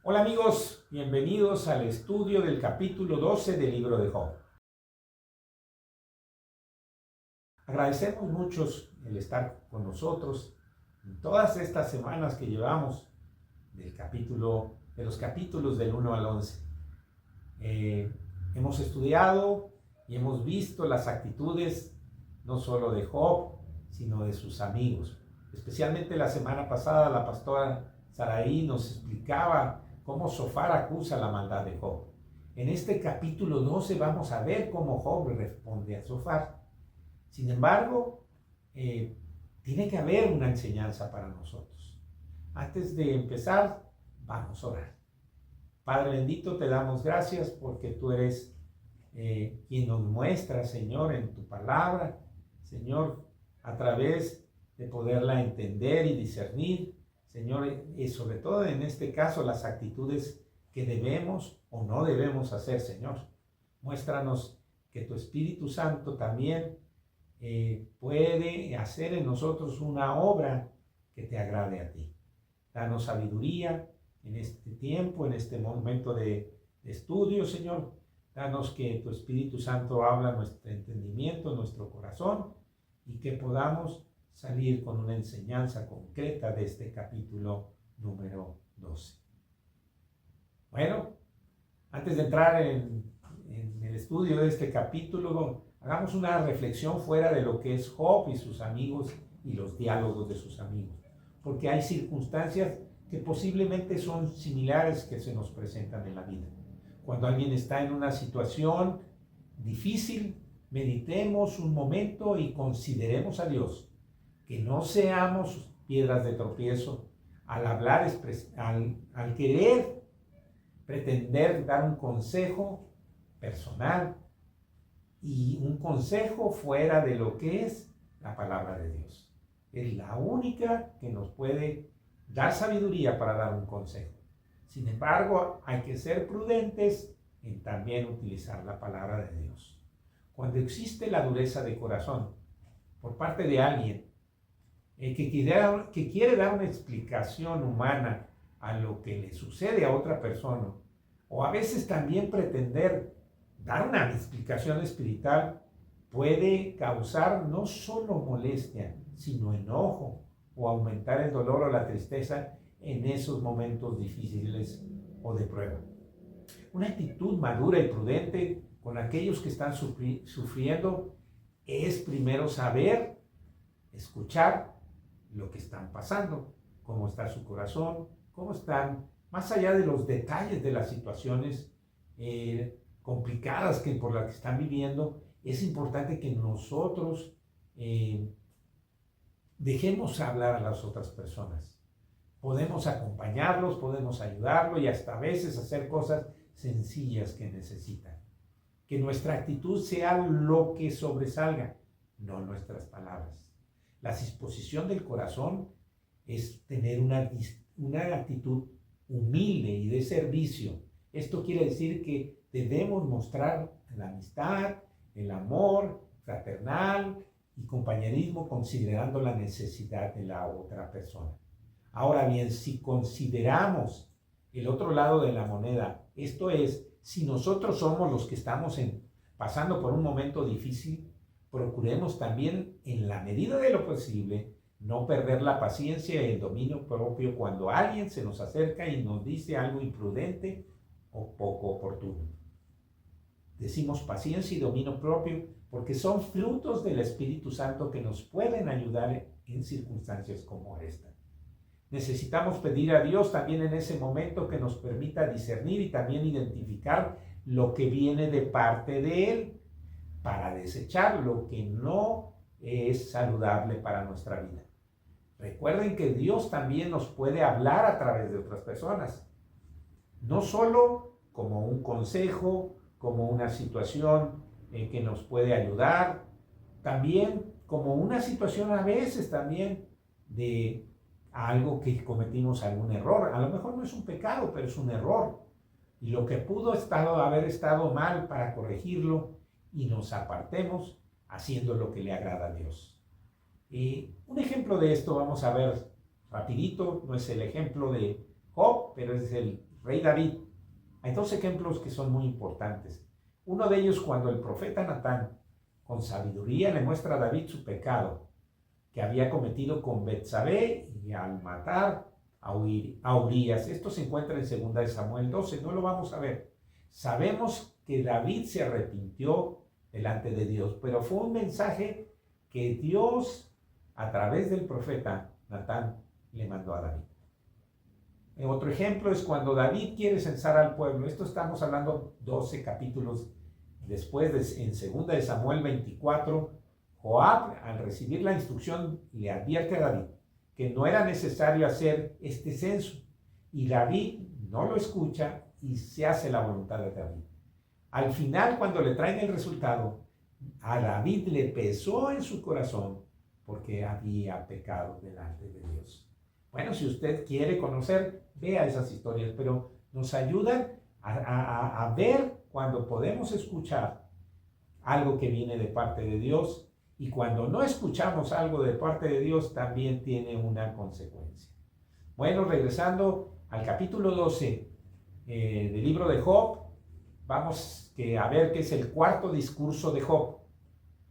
Hola amigos, bienvenidos al estudio del capítulo 12 del libro de Job. Agradecemos mucho el estar con nosotros en todas estas semanas que llevamos de los capítulos del 1 al 11. Hemos estudiado y hemos visto las actitudes no solo de Job, sino de sus amigos. Especialmente la semana pasada la pastora Saraí nos explicaba cómo Zofar acusa la maldad de Job. En este capítulo 12 vamos a ver cómo Job responde a Zofar. Sin embargo, tiene que haber una enseñanza para nosotros. Antes de empezar, vamos a orar. Padre bendito, te damos gracias porque tú eres quien nos muestra, Señor, en tu palabra, Señor, a través de poderla entender y discernir, Señor, y sobre todo en este caso las actitudes que debemos o no debemos hacer, Señor. Muéstranos que tu Espíritu Santo también puede hacer en nosotros una obra que te agrade a ti. Danos sabiduría en este tiempo, en este momento de estudio, Señor. Danos que tu Espíritu Santo habla nuestro entendimiento, nuestro corazón, y que podamos salir con una enseñanza concreta de este capítulo número 12. Bueno, antes de entrar en el estudio de este capítulo, hagamos una reflexión fuera de lo que es Job y sus amigos y los diálogos de sus amigos, porque hay circunstancias que posiblemente son similares que se nos presentan en la vida. Cuando alguien está en una situación difícil, meditemos un momento y consideremos a Dios. Que no seamos piedras de tropiezo al hablar, al querer pretender dar un consejo personal y un consejo fuera de lo que es la palabra de Dios. Es la única que nos puede dar sabiduría para dar un consejo. Sin embargo, hay que ser prudentes en también utilizar la palabra de Dios. Cuando existe la dureza de corazón por parte de alguien que quiere dar una explicación humana a lo que le sucede a otra persona, o a veces también pretender dar una explicación espiritual, puede causar no solo molestia, sino enojo o aumentar el dolor o la tristeza en esos momentos difíciles o de prueba. Una actitud madura y prudente con aquellos que están sufriendo es primero saber, escuchar lo que están pasando, cómo está su corazón, cómo están, más allá de los detalles de las situaciones complicadas por las que están viviendo. Es importante que nosotros dejemos hablar a las otras personas. Podemos acompañarlos, podemos ayudarlos y hasta a veces hacer cosas sencillas que necesitan. Que nuestra actitud sea lo que sobresalga, no nuestras palabras. La disposición del corazón es tener una actitud humilde y de servicio. Esto quiere decir que debemos mostrar la amistad, el amor fraternal y compañerismo considerando la necesidad de la otra persona. Ahora bien, si consideramos el otro lado de la moneda, esto es, si nosotros somos los que estamos pasando por un momento difícil, procuremos también, en la medida de lo posible, no perder la paciencia y el dominio propio cuando alguien se nos acerca y nos dice algo imprudente o poco oportuno. Decimos paciencia y dominio propio porque son frutos del Espíritu Santo que nos pueden ayudar en circunstancias como esta. Necesitamos pedir a Dios también en ese momento que nos permita discernir y también identificar lo que viene de parte de Él, para desechar lo que no es saludable para nuestra vida. Recuerden que Dios también nos puede hablar a través de otras personas, no solo como un consejo, como una situación que nos puede ayudar, también como una situación a veces también de algo que cometimos algún error. A lo mejor no es un pecado, pero es un error. Y lo que pudo haber estado mal para corregirlo, y nos apartemos haciendo lo que le agrada a Dios. Un ejemplo de esto vamos a ver rapidito, no es el ejemplo de Job, pero es el rey David. Hay dos ejemplos que son muy importantes. Uno de ellos cuando el profeta Natán, con sabiduría, le muestra a David su pecado que había cometido con Betsabé y al matar a Urías. Esto se encuentra en 2 de Samuel 12, no lo vamos a ver. Sabemos que David se arrepintió delante de Dios, pero fue un mensaje que Dios, a través del profeta Natán, le mandó a David. Otro ejemplo es cuando David quiere censar al pueblo. Esto estamos hablando 12 capítulos después, en 2 de Samuel 24. Joab, al recibir la instrucción, le advierte a David que no era necesario hacer este censo. Y David no lo escucha y se hace la voluntad de David. Al final, cuando le traen el resultado, a David le pesó en su corazón porque había pecado delante de Dios. Bueno, si usted quiere conocer, vea esas historias, pero nos ayudan a ver cuando podemos escuchar algo que viene de parte de Dios, y cuando no escuchamos algo de parte de Dios también tiene una consecuencia. Bueno, regresando al capítulo 12 del libro de Job, vamos a ver qué es el cuarto discurso de Job,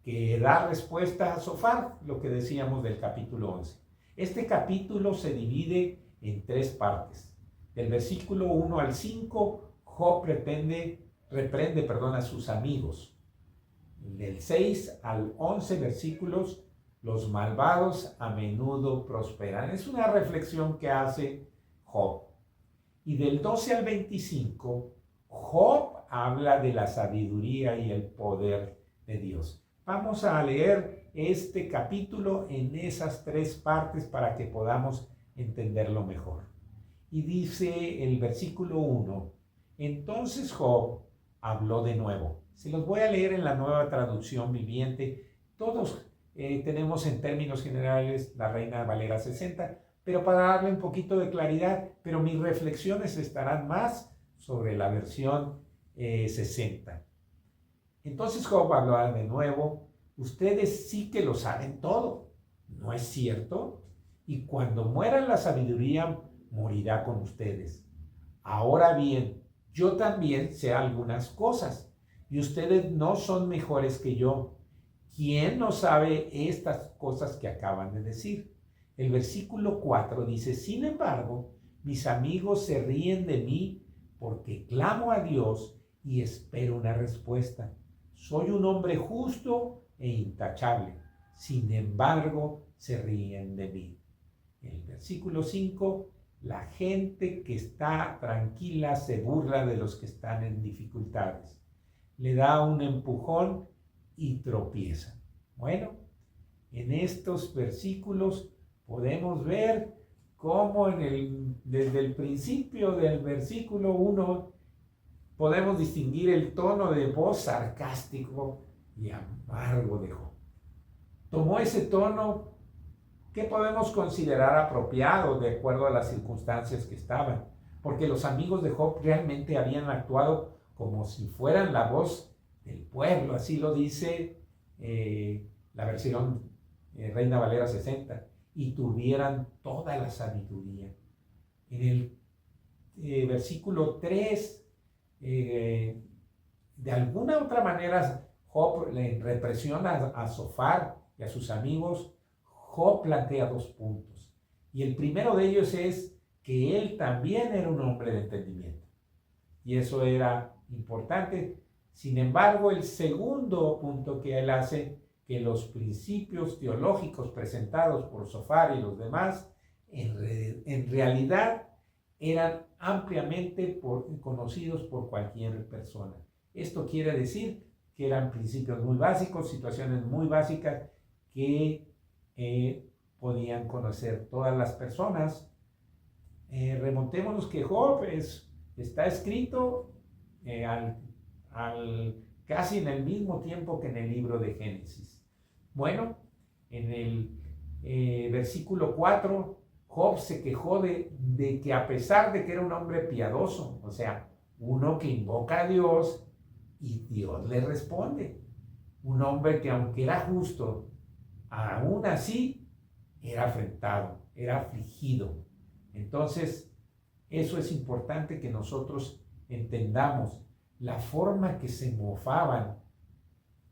que da respuesta a Zofar, lo que decíamos del capítulo 11. Este capítulo se divide en tres partes. Del versículo 1 al 5, Job reprende a sus amigos. Del 6 al 11 versículos, los malvados a menudo prosperan. Es una reflexión que hace Job. Y del 12 al 25, Job habla de la sabiduría y el poder de Dios. Vamos a leer este capítulo en esas tres partes para que podamos entenderlo mejor. Y dice el versículo 1, entonces Job habló de nuevo. Se los voy a leer en la Nueva Traducción Viviente. Todos tenemos en términos generales la Reina Valera 60, pero para darle un poquito de claridad, pero mis reflexiones estarán más sobre la versión 60. Entonces Job habló de nuevo, ustedes sí que lo saben todo, ¿no es cierto? Y cuando muera la sabiduría, morirá con ustedes. Ahora bien, yo también sé algunas cosas, y ustedes no son mejores que yo. ¿Quién no sabe estas cosas que acaban de decir? El versículo 4 dice, sin embargo, mis amigos se ríen de mí porque clamo a Dios y espero una respuesta. Soy un hombre justo e intachable. Sin embargo, se ríen de mí. En el versículo 5, la gente que está tranquila se burla de los que están en dificultades. Le da un empujón y tropieza. Bueno, en estos versículos podemos ver cómo desde el principio del versículo 1 podemos distinguir el tono de voz sarcástico y amargo de Job. Tomó ese tono que podemos considerar apropiado de acuerdo a las circunstancias que estaban, porque los amigos de Job realmente habían actuado como si fueran la voz del pueblo, así lo dice la versión Reina Valera 60, y tuvieran toda la sabiduría. En el versículo 3, de alguna otra manera, Job le represiona a Zofar y a sus amigos. Job plantea dos puntos. Y el primero de ellos es que él también era un hombre de entendimiento. Y eso era importante. Sin embargo, el segundo punto que él hace, que los principios teológicos presentados por Zofar y los demás, en realidad eran ampliamente conocidos por cualquier persona. Esto quiere decir que eran principios muy básicos, situaciones muy básicas que podían conocer todas las personas. Remontémonos que Job está escrito casi en el mismo tiempo que en el libro de Génesis. Bueno, en el versículo 4, Job se quejó de que a pesar de que era un hombre piadoso, o sea, uno que invoca a Dios y Dios le responde, un hombre que aunque era justo, aún así era afrentado, era afligido. Entonces, Eso es importante que nosotros entendamos. La forma que se mofaban,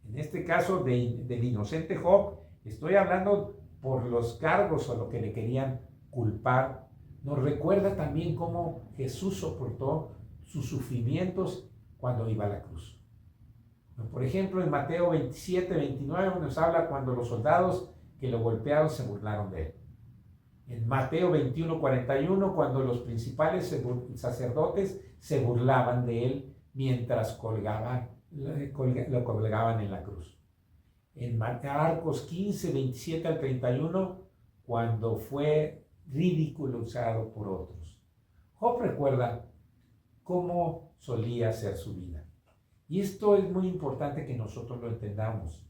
en este caso del inocente Job, estoy hablando por los cargos o lo que le querían culpar, nos recuerda también cómo Jesús soportó sus sufrimientos cuando iba a la cruz. Por ejemplo, en Mateo 27, 29 nos habla cuando los soldados que lo golpearon se burlaron de él. En Mateo 21, 41, cuando los principales sacerdotes se burlaban de él mientras lo colgaban en la cruz. En Marcos 15, 27 al 31, cuando fue ridiculizado por otros. Job recuerda cómo solía ser su vida. Y esto es muy importante que nosotros lo entendamos.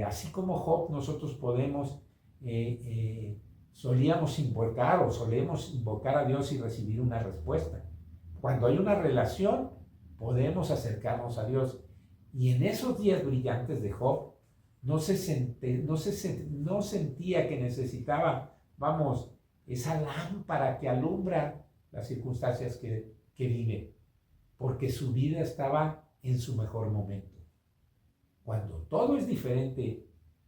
Así como Job, nosotros solemos invocar a Dios y recibir una respuesta. Cuando hay una relación, podemos acercarnos a Dios. Y en esos días brillantes de Job, no sentía que necesitaba, esa lámpara que alumbra las circunstancias que vive, porque su vida estaba en su mejor momento. Cuando todo es diferente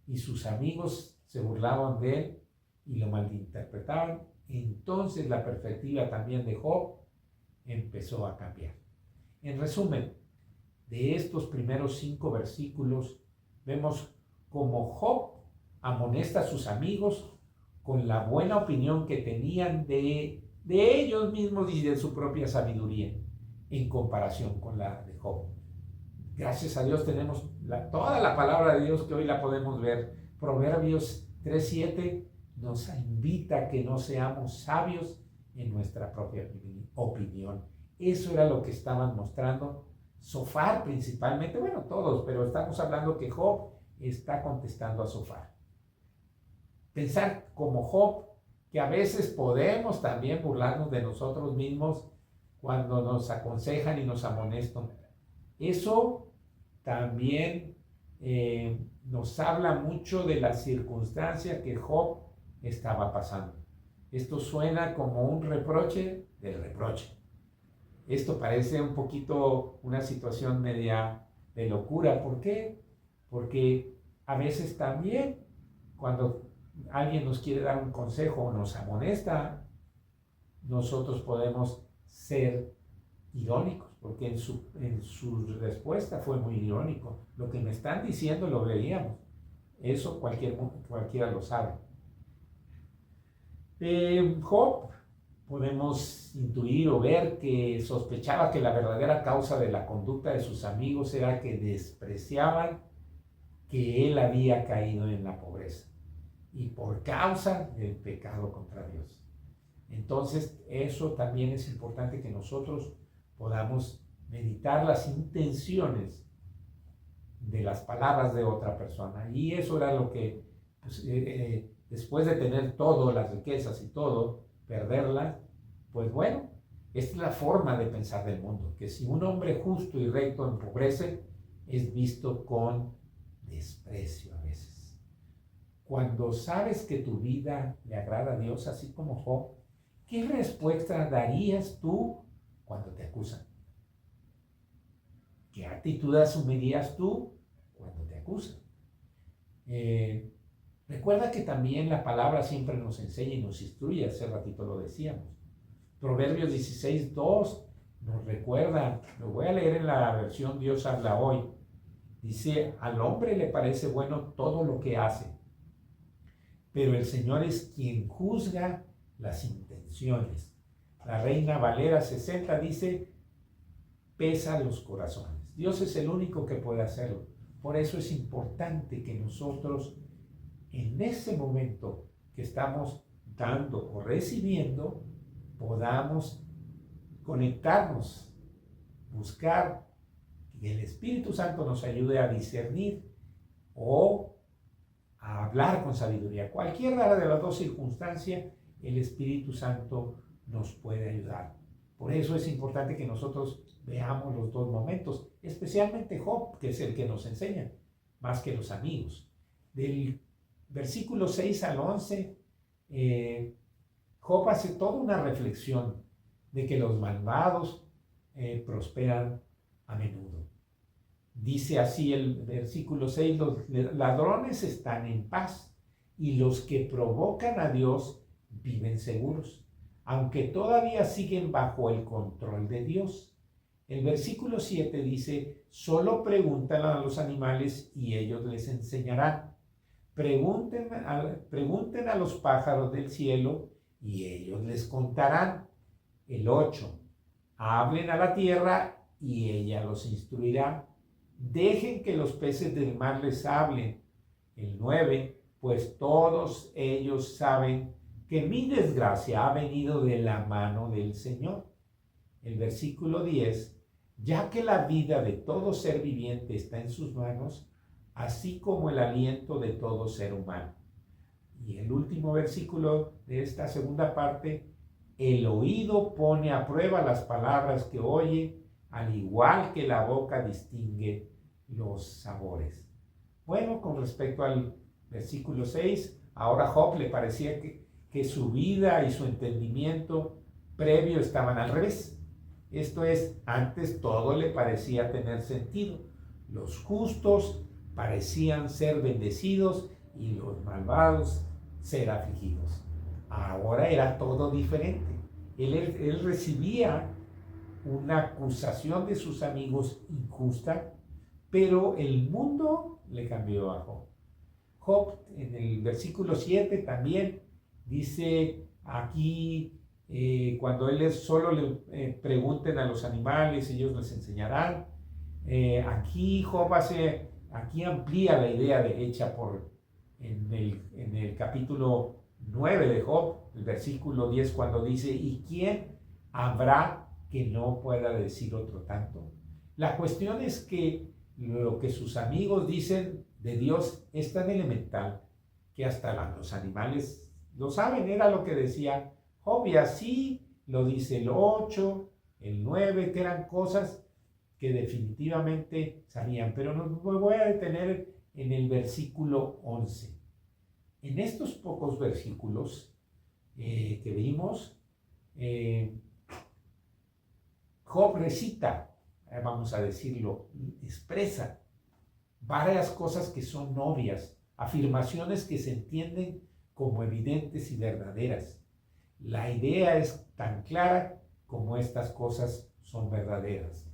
y sus amigos se burlaban de él y lo malinterpretaban, entonces la perspectiva también de Job empezó a cambiar. En resumen, de estos primeros 5 versículos, vemos cómo Job amonesta a sus amigos con la buena opinión que tenían de ellos mismos y de su propia sabiduría en comparación con la de Job. Gracias a Dios tenemos toda la palabra de Dios que hoy la podemos ver. Proverbios 3:7 nos invita a que no seamos sabios en nuestra propia opinión. Eso era lo que estaban mostrando Sofar principalmente, bueno, todos, pero estamos hablando que Job está contestando a Sofar. Pensar como Job, que a veces podemos también burlarnos de nosotros mismos cuando nos aconsejan y nos amonestan. Eso también nos habla mucho de la circunstancia que Job estaba pasando. Esto suena como un reproche del reproche. Esto parece un poquito una situación media de locura. ¿Por qué? Porque a veces también cuando alguien nos quiere dar un consejo o nos amonesta, nosotros podemos ser irónicos, porque en su respuesta fue muy irónico. Lo que me están diciendo lo veíamos. Eso cualquiera lo sabe. Job, podemos intuir o ver que sospechaba que la verdadera causa de la conducta de sus amigos era que despreciaban que él había caído en la pobreza y por causa del pecado contra Dios. Entonces, eso también es importante que nosotros podamos meditar las intenciones de las palabras de otra persona. Y eso era lo que, después de tener todo, las riquezas y todo, perderlas, pues bueno, esta es la forma de pensar del mundo, que si un hombre justo y recto empobrece, es visto con desprecio a veces. Cuando sabes que tu vida le agrada a Dios, así como Job, ¿qué respuesta darías tú cuando te acusan? ¿Qué actitud asumirías tú cuando te acusan? Recuerda que también la palabra siempre nos enseña y nos instruye, hace ratito lo decíamos. Proverbios 16:2 nos recuerda, lo voy a leer en la versión Dios habla hoy. Dice, al hombre le parece bueno todo lo que hace, pero el Señor es quien juzga las intenciones. La Reina Valera 60 dice, pesa los corazones. Dios es el único que puede hacerlo. Por eso es importante que nosotros, en ese momento que estamos dando o recibiendo, podamos conectarnos, buscar que el Espíritu Santo nos ayude a discernir o a hablar con sabiduría. Cualquiera de las dos circunstancias, el Espíritu Santo nos puede ayudar. Por eso es importante que nosotros veamos los dos momentos, especialmente Job, que es el que nos enseña, más que los amigos. Del versículo 6 al 11, Job hace toda una reflexión de que los malvados prosperan a menudo. Dice así el versículo 6, los ladrones están en paz y los que provocan a Dios viven seguros, aunque todavía siguen bajo el control de Dios. El versículo 7 dice, solo preguntan a los animales y ellos les enseñarán. Pregunten a los pájaros del cielo y ellos les contarán. El 8, hablen a la tierra y ella los instruirá. Dejen que los peces del mar les hablen. El 9, pues todos ellos saben que mi desgracia ha venido de la mano del Señor. El versículo 10, ya que la vida de todo ser viviente está en sus manos, así como el aliento de todo ser humano. Y el último versículo de esta segunda parte, el oído pone a prueba las palabras que oye, al igual que la boca distingue los sabores. Bueno, con respecto al versículo 6, ahora Job le parecía que su vida y su entendimiento previo estaban al revés. Esto es, antes todo le parecía tener sentido. Los justos parecían ser bendecidos y los malvados ser afligidos. Ahora era todo diferente. Él recibía una acusación de sus amigos injusta, pero el mundo le cambió a Job. Job en el versículo 7 también dice aquí, cuando solo le pregunten a los animales, ellos les enseñarán. Aquí Job aquí amplía la idea hecha en el capítulo 9 de Job, el versículo 10, cuando dice, ¿y quién habrá que no pueda decir otro tanto? La cuestión es que lo que sus amigos dicen de Dios es tan elemental que hasta los animales lo saben. Era lo que decía Job, y así lo dice el 8, el 9, que eran cosas que definitivamente sabían. Pero me voy a detener en el versículo 11. En estos pocos versículos que vimos, Job recita, vamos a decirlo, expresa varias cosas que son obvias, afirmaciones que se entienden como evidentes y verdaderas. La idea es tan clara como estas cosas son verdaderas.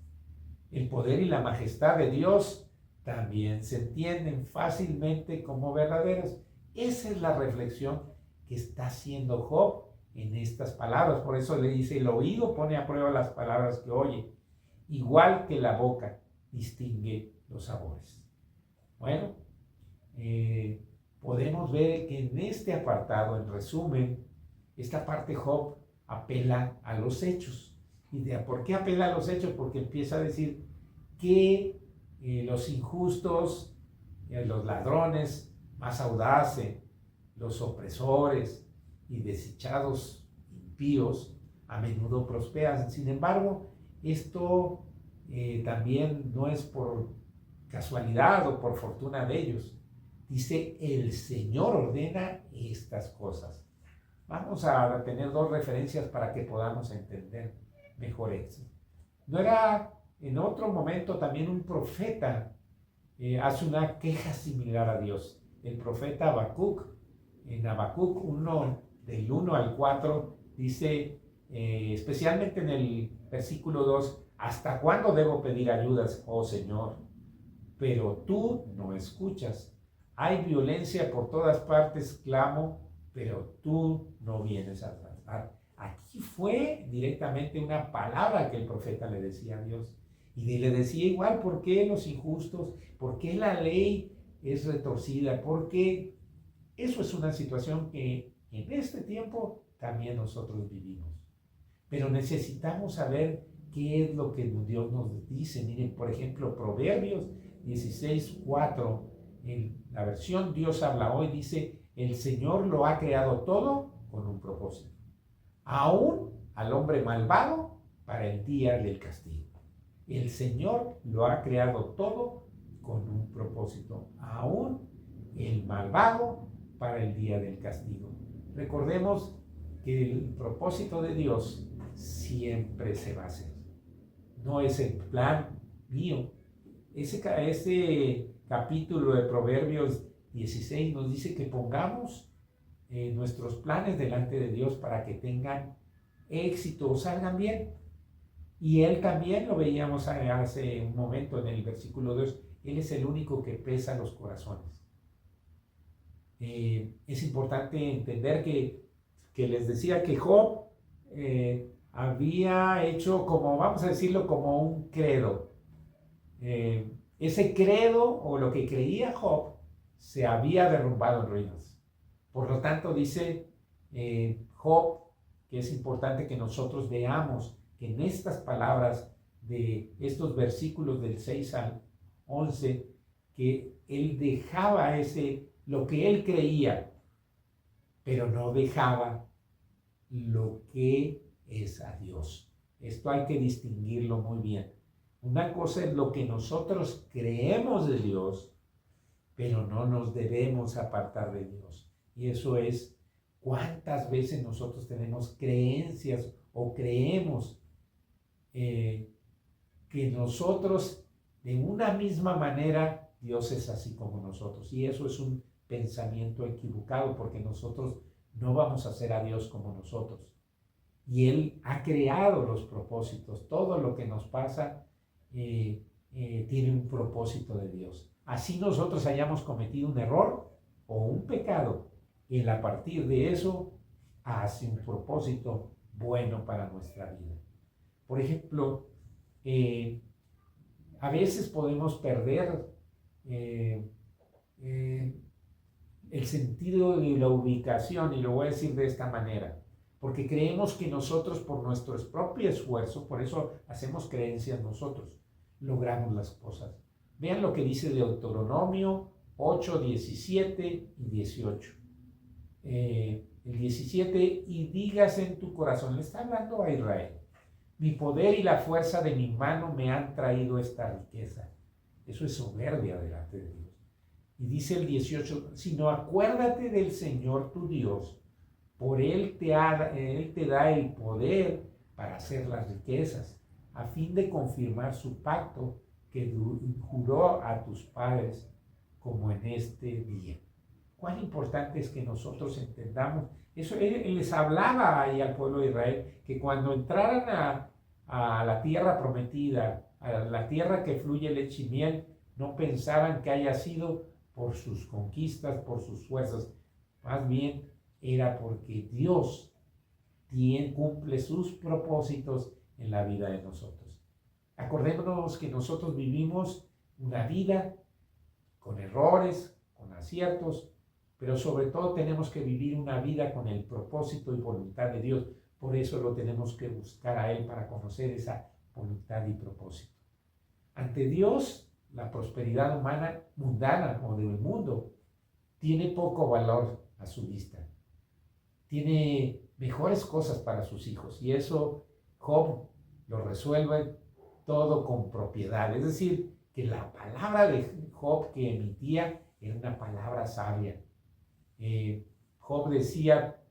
El poder y la majestad de Dios también se entienden fácilmente como verdaderas. Esa es la reflexión que está haciendo Job en estas palabras. Por eso le dice, el oído pone a prueba las palabras que oye, igual que la boca distingue los sabores. Bueno, podemos ver que en este apartado, en resumen, esta parte Job apela a los hechos. ¿Y por qué apela a los hechos? Porque empieza a decir que los injustos, los ladrones más audaces, los opresores y desechados impíos a menudo prosperan. Sin embargo, esto también no es por casualidad o por fortuna de ellos. Dice, el Señor ordena estas cosas. Vamos a tener dos referencias para que podamos entender mejor eso. ¿No era en otro momento también un profeta hace una queja similar a Dios? El profeta Habacuc, en Habacuc 1, del 1 al 4, dice, especialmente en el versículo 2, ¿hasta cuándo debo pedir ayudas, oh Señor? Pero tú no escuchas. Hay violencia por todas partes, clamo, pero tú no vienes a tratar. Aquí fue directamente una palabra que el profeta le decía a Dios. Y le decía igual, ¿por qué los injustos? ¿Por qué la ley es retorcida? Porque eso es una situación que en este tiempo también nosotros vivimos. Pero necesitamos saber qué es lo que Dios nos dice. Miren, por ejemplo, Proverbios 16:4, en la versión Dios habla hoy, dice, el Señor lo ha creado todo con un propósito, aún al hombre malvado para el día del castigo. El Señor lo ha creado todo con un propósito, aún el malvado para el día del castigo. Recordemos que el propósito de Dios siempre se va a hacer. No es el plan mío. Ese capítulo de Proverbios 16 nos dice que pongamos nuestros planes delante de Dios para que tengan éxito o salgan bien. Y Él también, lo veíamos hace un momento en el versículo 2, Él es el único que pesa los corazones. Es importante entender que les decía que Job había hecho como, vamos a decirlo, como un credo. Ese credo o lo que creía Job se había derrumbado en ruinas. Por lo tanto, dice Job que es importante que nosotros veamos que en estas palabras de estos versículos del 6 al 11, que él dejaba lo que él creía, pero no dejaba lo que es a Dios. Esto hay que distinguirlo muy bien. Una cosa es lo que nosotros creemos de Dios, pero no nos debemos apartar de Dios. Y eso es cuántas veces nosotros tenemos creencias o creemos que nosotros de una misma manera Dios es así como nosotros. Y eso es un pensamiento equivocado, porque nosotros no vamos a hacer a Dios como nosotros. Y Él ha creado los propósitos. Todo lo que nos pasa tiene un propósito de Dios. Así nosotros hayamos cometido un error o un pecado, Él a partir de eso hace un propósito bueno para nuestra vida. Por ejemplo, a veces podemos perder el sentido de la ubicación, y lo voy a decir de esta manera, porque creemos que nosotros por nuestro propio esfuerzo, por eso hacemos creencias nosotros, logramos las cosas. Vean lo que dice Deuteronomio 8, 17 y 18. El 17, y digas en tu corazón, le está hablando a Israel, mi poder y la fuerza de mi mano me han traído esta riqueza. Eso es soberbia delante de Dios. Y dice el 18, sino acuérdate del Señor tu Dios, por Él te da el poder para hacer las riquezas, a fin de confirmar su pacto que juró a tus padres, como en este día. Cuán importante es que nosotros entendamos eso. Él les hablaba ahí al pueblo de Israel que cuando entraran a la tierra prometida, a la tierra que fluye leche y miel, no pensaran que haya sido por sus conquistas, por sus fuerzas. Más bien era porque Dios cumple sus propósitos en la vida de nosotros. Acordémonos que nosotros vivimos una vida con errores, con aciertos, pero sobre todo tenemos que vivir una vida con el propósito y voluntad de Dios. Por eso lo tenemos que buscar a Él, para conocer esa voluntad y propósito. Ante Dios, la prosperidad humana, mundana o del mundo, tiene poco valor a su vista. Tiene mejores cosas para sus hijos, y eso Job lo resuelve todo con propiedad. Es decir, que la palabra de Job que emitía era una palabra sabia. Job decía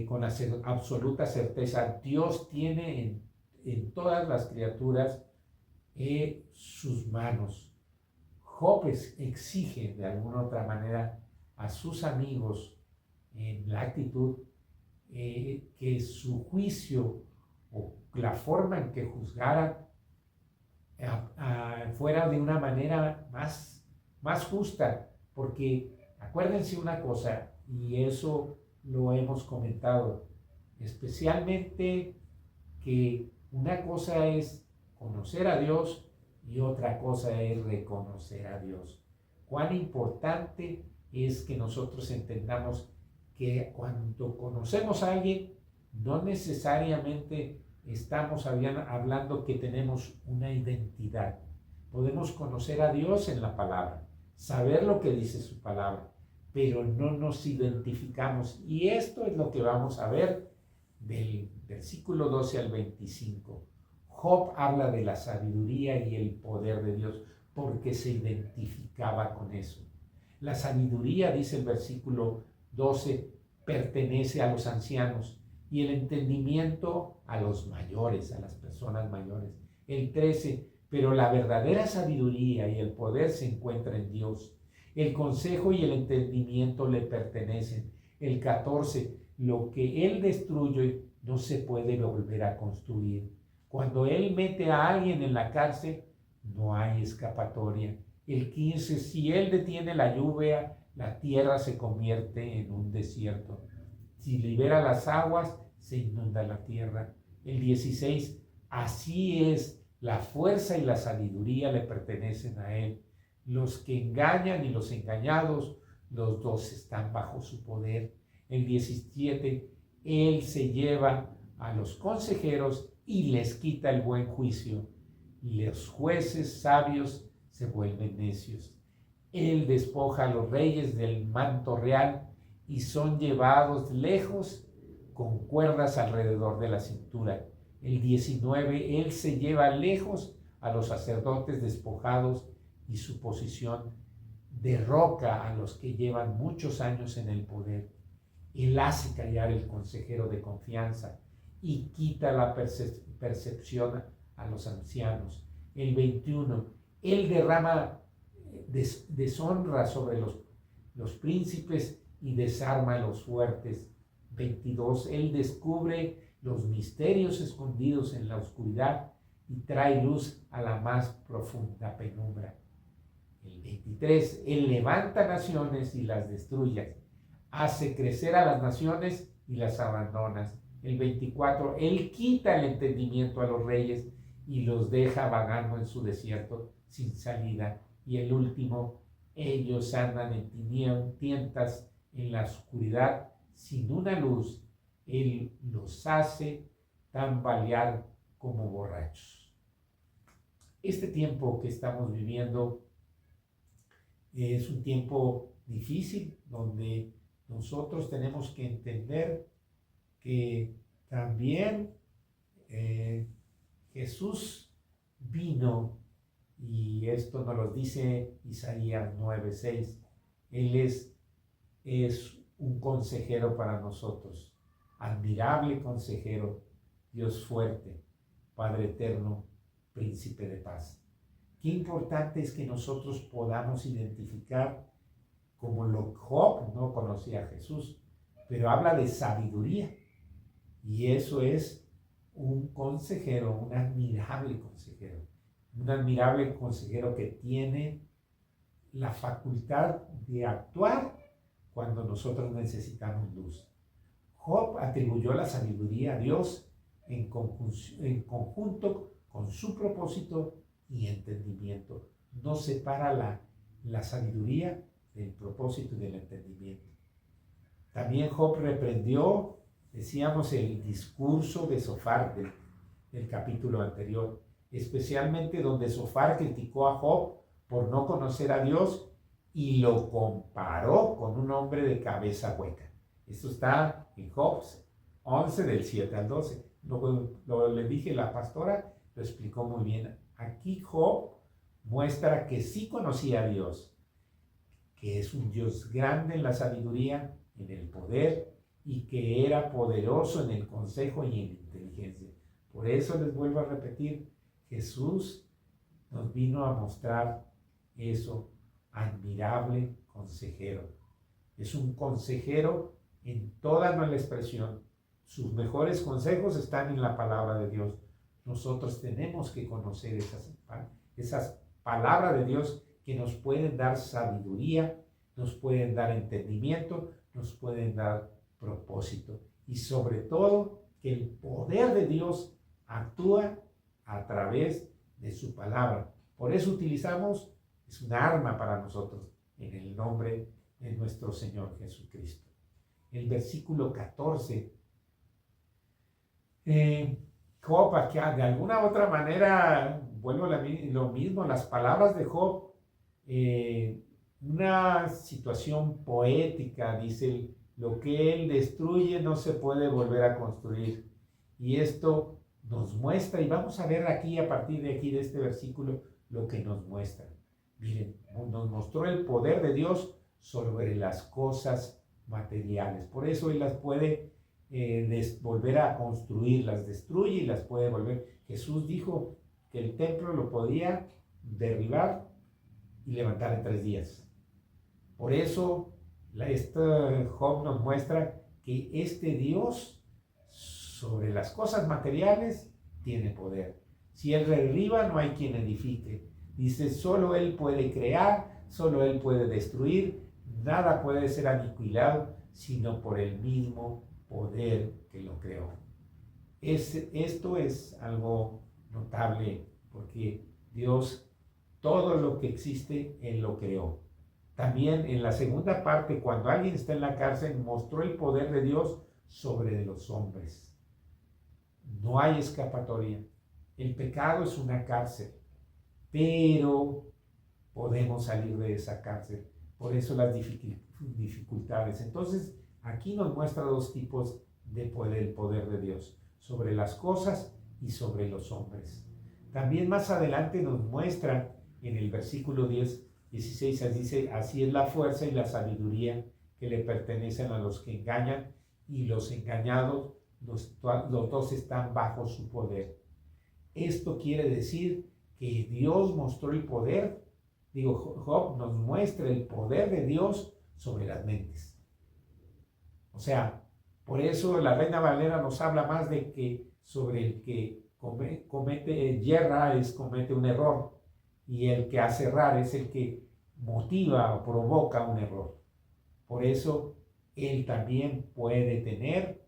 con absoluta certeza, Dios tiene en todas las criaturas sus manos. Job exige de alguna otra manera a sus amigos en la actitud que su juicio o la forma en que juzgaran fuera de una manera más justa, porque acuérdense una cosa, y eso lo hemos comentado, especialmente que una cosa es conocer a Dios y otra cosa es reconocer a Dios. Cuán importante es que nosotros entendamos que cuando conocemos a alguien, no necesariamente estamos hablando que tenemos una identidad. Podemos conocer a Dios en la palabra, saber lo que dice su palabra, pero no nos identificamos. Y esto es lo que vamos a ver del versículo 12 al 25. Job habla de la sabiduría y el poder de Dios porque se identificaba con eso. La sabiduría, dice el versículo 12, pertenece a los ancianos, y el entendimiento a los mayores, a las personas mayores. El 13, pero la verdadera sabiduría y el poder se encuentra en Dios. El consejo y el entendimiento le pertenecen. El 14, lo que Él destruye no se puede volver a construir. Cuando Él mete a alguien en la cárcel, no hay escapatoria. El 15, si Él detiene la lluvia, la tierra se convierte en un desierto. Si libera las aguas, se inunda la tierra. El 16, así es, la fuerza y la sabiduría le pertenecen a Él. Los que engañan y los engañados, los dos están bajo su poder. El 17, Él se lleva a los consejeros y les quita el buen juicio. Los jueces sabios se vuelven necios. Él despoja a los reyes del manto real y son llevados lejos con cuerdas alrededor de la cintura. El 19, Él se lleva lejos a los sacerdotes despojados y su posición derroca a los que llevan muchos años en el poder. Él hace callar el consejero de confianza y quita la percepción a los ancianos. El 21, Él derrama deshonra sobre los príncipes y desarma a los fuertes. 22, Él descubre los misterios escondidos en la oscuridad y trae luz a la más profunda penumbra. El 23, Él levanta naciones y las destruye, hace crecer a las naciones y las abandona. El 24, Él quita el entendimiento a los reyes y los deja vagando en su desierto sin salida. Y el último, ellos andan en tientas en la oscuridad sin una luz. Él los hace tambalear como borrachos. Este tiempo que estamos viviendo es un tiempo difícil donde nosotros tenemos que entender que también Jesús vino, y esto nos lo dice Isaías 9:6. Él es un consejero para nosotros, admirable consejero, Dios fuerte, Padre eterno, príncipe de paz. Qué importante es que nosotros podamos identificar, como Job no conocía a Jesús, pero habla de sabiduría, y eso es un consejero, un admirable consejero que tiene la facultad de actuar cuando nosotros necesitamos luz. Job atribuyó la sabiduría a Dios en conjunto con su propósito y entendimiento. No separa la sabiduría del propósito y del entendimiento. También Job reprendió, decíamos, el discurso de Sofar del capítulo anterior, especialmente donde Sofar criticó a Job por no conocer a Dios y lo comparó con un hombre de cabeza hueca. Esto está en Job 11 del 7 al 12. Lo le dije, la pastora lo explicó muy bien. Aquí Job muestra que sí conocía a Dios, que es un Dios grande en la sabiduría, en el poder, y que era poderoso en el consejo y en la inteligencia. Por eso les vuelvo a repetir, Jesús nos vino a mostrar eso, admirable consejero. Es un consejero en toda nuestra expresión. Sus mejores consejos están en la palabra de Dios. Nosotros tenemos que conocer esas palabras de Dios que nos pueden dar sabiduría, nos pueden dar entendimiento, nos pueden dar propósito. Y sobre todo, que el poder de Dios actúa a través de su palabra. Por eso utilizamos, es un arma para nosotros, en el nombre de nuestro Señor Jesucristo. El versículo 14, Job, que de alguna u otra manera, vuelvo a lo mismo, las palabras de Job, una situación poética, dice, lo que él destruye no se puede volver a construir. Y esto nos muestra, y vamos a ver aquí, a partir de aquí, de este versículo, lo que nos muestra. Miren, nos mostró el poder de Dios sobre las cosas materiales. Por eso Él las puede volver a construir, las destruye y las puede volver. Jesús dijo que el templo lo podía derribar y levantar en 3 días. Por eso, Job nos muestra que este Dios sobre las cosas materiales tiene poder. Si Él derriba, no hay quien edifique. Dice, solo Él puede crear, solo Él puede destruir, nada puede ser aniquilado, sino por el mismo poder que lo creó. Esto es algo notable, porque Dios, todo lo que existe, Él lo creó. También en la segunda parte, cuando alguien está en la cárcel, mostró el poder de Dios sobre los hombres. No hay escapatoria. El pecado es una cárcel, pero podemos salir de esa cárcel. Por eso las dificultades. Entonces, aquí nos muestra 2 tipos de poder, el poder de Dios, sobre las cosas y sobre los hombres. También más adelante nos muestra en el versículo 16, dice, así es la fuerza y la sabiduría que le pertenecen a los que engañan, y los engañados, los 2 están bajo su poder. Esto quiere decir que Dios mostró el poder, Job nos muestra el poder de Dios sobre las mentes. O sea, por eso la Reina Valera nos habla más de que sobre el que comete un error, y el que hace errar es el que motiva o provoca un error. Por eso Él también puede tener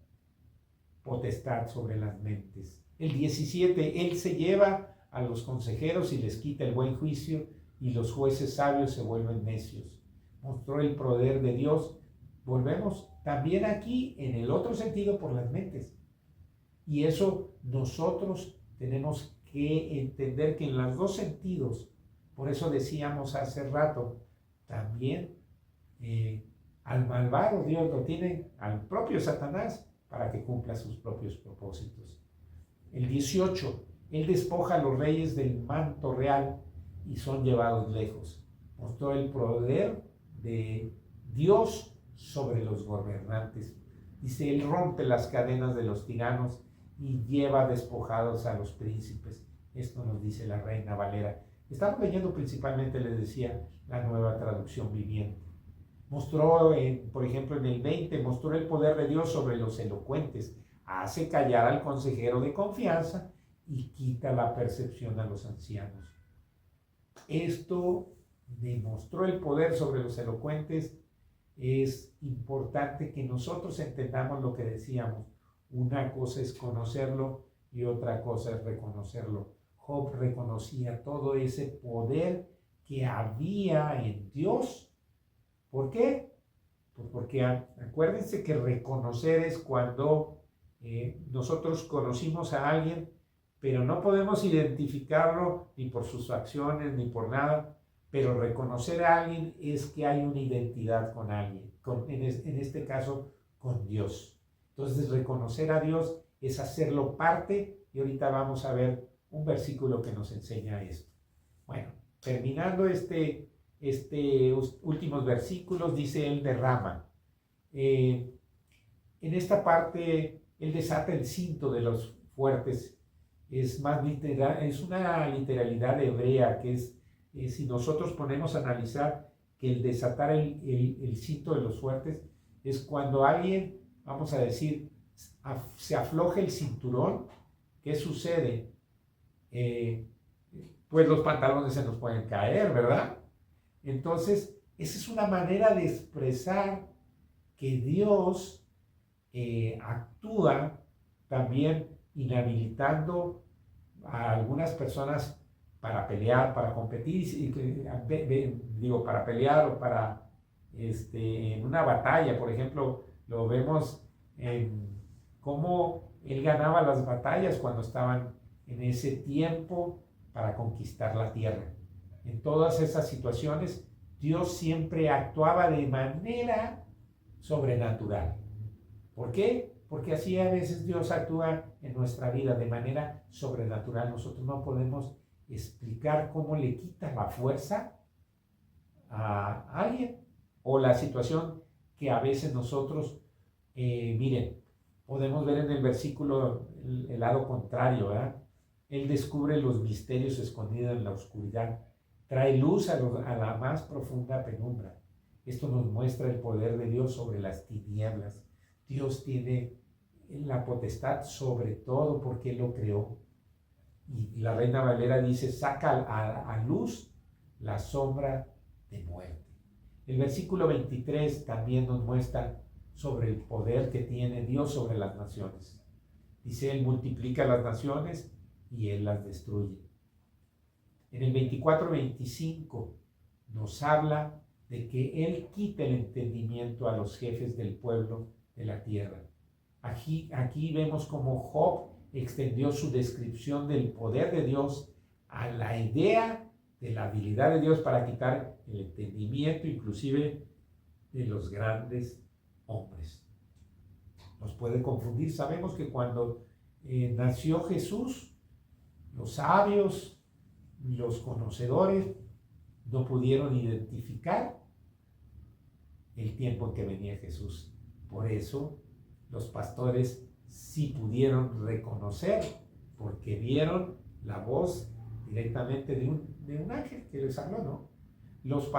potestad sobre las mentes. El 17, Él se lleva a los consejeros y les quita el buen juicio, y los jueces sabios se vuelven necios. Mostró el poder de Dios. Volvemos también aquí en el otro sentido por las mentes. Y eso nosotros tenemos que entender que en los 2 sentidos, por eso decíamos hace rato, también al malvado Dios lo tiene, al propio Satanás, para que cumpla sus propios propósitos. El 18, Él despoja a los reyes del manto real y son llevados lejos. Mostró el poder de Dios sobre los gobernantes. Dice, Él rompe las cadenas de los tiranos y lleva despojados a los príncipes. Esto nos dice la Reina Valera. Estamos leyendo principalmente, les decía, la Nueva Traducción Viviente. Mostró, por ejemplo, en el 20, mostró el poder de Dios sobre los elocuentes. Hace callar al consejero de confianza y quita la percepción a los ancianos. Esto demostró el poder sobre los elocuentes. Es importante que nosotros entendamos lo que decíamos. Una cosa es conocerlo y otra cosa es reconocerlo. Job reconocía todo ese poder que había en Dios. ¿Por qué? Pues porque acuérdense que reconocer es cuando nosotros conocimos a alguien, pero no podemos identificarlo ni por sus acciones ni por nada, pero reconocer a alguien es que hay una identidad con alguien, en este caso con Dios. Entonces reconocer a Dios es hacerlo parte, y ahorita vamos a ver un versículo que nos enseña esto. Bueno, terminando últimos versículos, dice, Él derrama. En esta parte, Él desata el cinto de los fuertes. Es más literal, es una literalidad hebrea, que es, si nosotros ponemos a analizar, que el desatar el cinto de los fuertes es cuando alguien, vamos a decir, se afloja el cinturón. ¿Qué sucede? Pues los pantalones se nos pueden caer, ¿verdad? Entonces, esa es una manera de expresar que Dios actúa también inhabilitando a algunas personas para pelear, para competir, para pelear o para en una batalla. Por ejemplo, lo vemos en cómo Él ganaba las batallas cuando estaban en ese tiempo para conquistar la tierra. En todas esas situaciones, Dios siempre actuaba de manera sobrenatural. ¿Por qué? Porque así a veces Dios actúa en nuestra vida de manera sobrenatural. Nosotros no podemos explicar cómo le quita la fuerza a alguien, o la situación que a veces nosotros, miren, Podemos ver en el versículo el lado contrario, ¿verdad? Él descubre los misterios escondidos en la oscuridad, trae luz a la más profunda penumbra. Esto nos muestra el poder de Dios sobre las tinieblas. Dios tiene la potestad sobre todo porque Él lo creó. Y la Reina Valera dice, saca a luz la sombra de muerte. El versículo 23 también nos muestra sobre el poder que tiene Dios sobre las naciones. Dice, Él multiplica las naciones y Él las destruye. En el 24-25 nos habla de que Él quita el entendimiento a los jefes del pueblo de la tierra. Aquí vemos cómo Job extendió su descripción del poder de Dios a la idea de la habilidad de Dios para quitar el entendimiento inclusive de los grandes hombres. Nos puede confundir. Sabemos que cuando nació Jesús, los sabios, los conocedores, no pudieron identificar el tiempo en que venía Jesús. Por eso los pastores sí pudieron reconocer, porque vieron la voz directamente de un ángel que les habló, ¿no? Los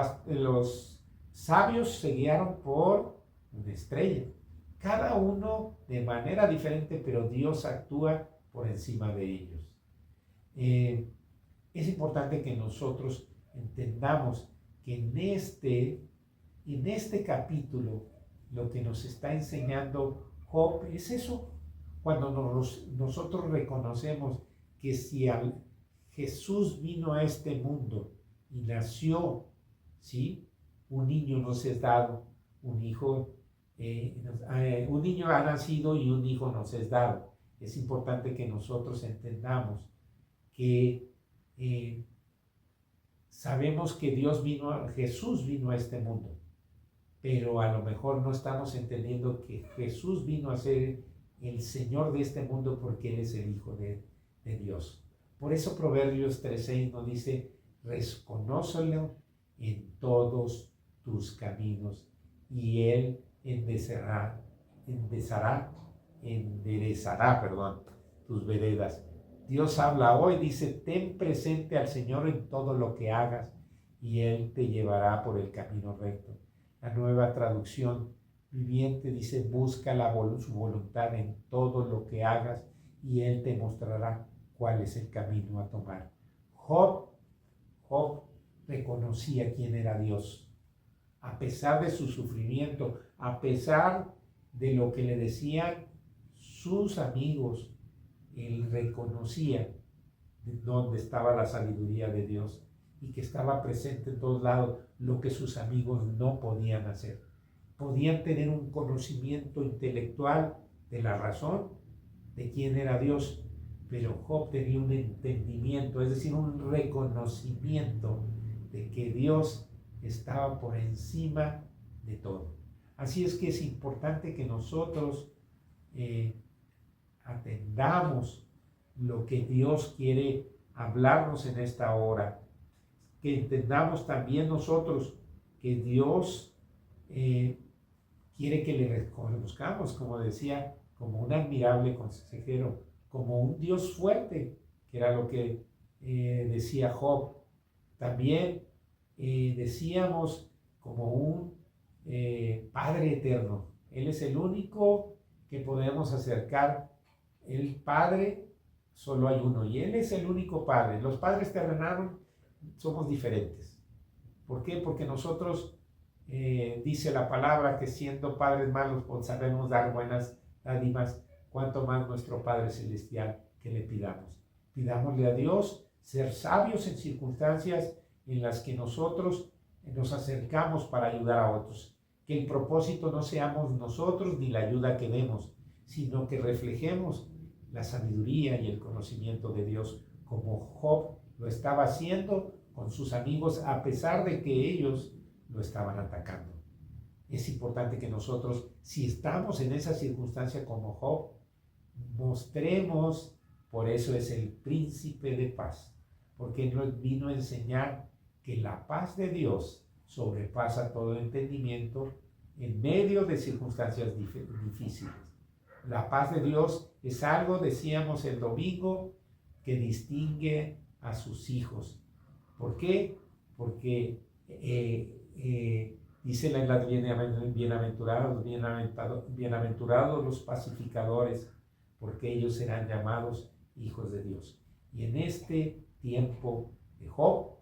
sabios se guiaron por una estrella, cada uno de manera diferente, pero Dios actúa por encima de ellos. Es importante que nosotros entendamos que en este capítulo lo que nos está enseñando Job es eso. Cuando nosotros reconocemos que si Jesús vino a este mundo y nació, ¿sí? Un niño nos es dado, un niño ha nacido y un hijo nos es dado. Es importante que nosotros entendamos que sabemos que Jesús vino a este mundo, pero a lo mejor no estamos entendiendo que Jesús vino a ser el Señor de este mundo porque Él es el Hijo de Dios. Por eso Proverbios 3:6 nos dice, reconócelo en todos tus caminos y Él enderezará tus veredas. Dios habla hoy, dice, ten presente al Señor en todo lo que hagas y Él te llevará por el camino recto. La Nueva Traducción Viviente dice, busca su voluntad en todo lo que hagas y Él te mostrará cuál es el camino a tomar. Job reconocía quién era Dios. A pesar de su sufrimiento, a pesar de lo que le decían sus amigos, él reconocía dónde estaba la sabiduría de Dios y que estaba presente en todos lados, lo que sus amigos no podían hacer. Podían tener un conocimiento intelectual de la razón de quién era Dios, pero Job tenía un entendimiento, es decir, un reconocimiento de que Dios estaba por encima de todo. Así es que es importante que nosotros atendamos lo que Dios quiere hablarnos en esta hora, que entendamos también nosotros que Dios quiere que le reconozcamos, como decía, como un admirable consejero, como un Dios fuerte, que era lo que decía Job. También decíamos como un Padre eterno. Él es el único que podemos acercar. El Padre solo hay uno y Él es el único Padre. Los padres terrenales somos diferentes. ¿Por qué? Porque nosotros, dice la palabra, que siendo padres malos pues sabemos dar buenas dádivas, cuanto más nuestro Padre Celestial que le pidamos. Pidámosle a Dios ser sabios en circunstancias en las que nosotros nos acercamos para ayudar a otros. Que el propósito no seamos nosotros ni la ayuda que demos, sino que reflejemos la sabiduría y el conocimiento de Dios, como Job lo estaba haciendo con sus amigos a pesar de que ellos lo estaban atacando. Es importante que nosotros, si estamos en esa circunstancia como Job, mostremos, por eso es el príncipe de paz, porque nos vino a enseñar que la paz de Dios sobrepasa todo entendimiento en medio de circunstancias difíciles. La paz de Dios es algo, decíamos el domingo, que distingue a sus hijos. ¿Por qué? Porque dice en las bienaventurados los pacificadores, porque ellos serán llamados hijos de Dios. Y en este tiempo de Job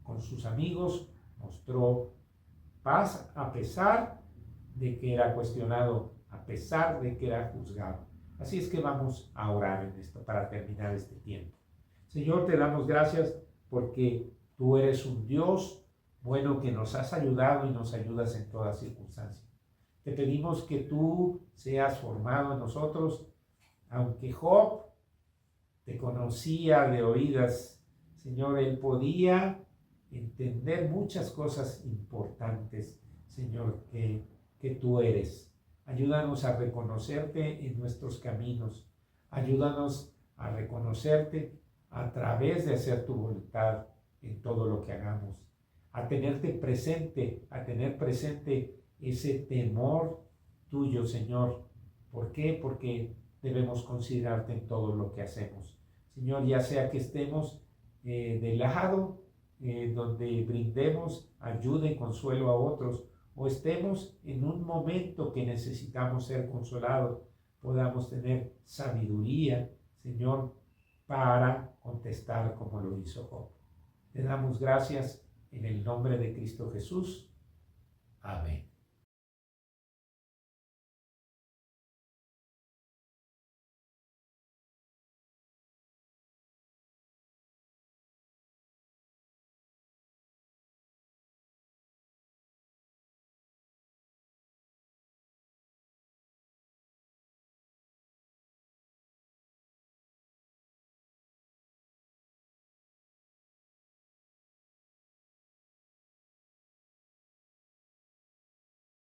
con sus amigos mostró paz a pesar de que era cuestionado, a pesar de que era juzgado. Así es que vamos a orar en esto para terminar este tiempo. Señor, te damos gracias porque tú eres un Dios bueno que nos has ayudado y nos ayudas en todas circunstancias. Te pedimos que tú seas formado en nosotros, aunque Job te conocía de oídas, Señor, él podía entender muchas cosas importantes, Señor, que tú eres. Ayúdanos a reconocerte en nuestros caminos. Ayúdanos a reconocerte a través de hacer tu voluntad en todo lo que hagamos. A tenerte presente, a tener presente ese temor tuyo, Señor. ¿Por qué? Porque debemos considerarte en todo lo que hacemos. Señor, ya sea que estemos de lado, donde brindemos ayuda y consuelo a otros, o estemos en un momento que necesitamos ser consolados, podamos tener sabiduría, Señor, para contestar como lo hizo Job. Te damos gracias en el nombre de Cristo Jesús. Amén.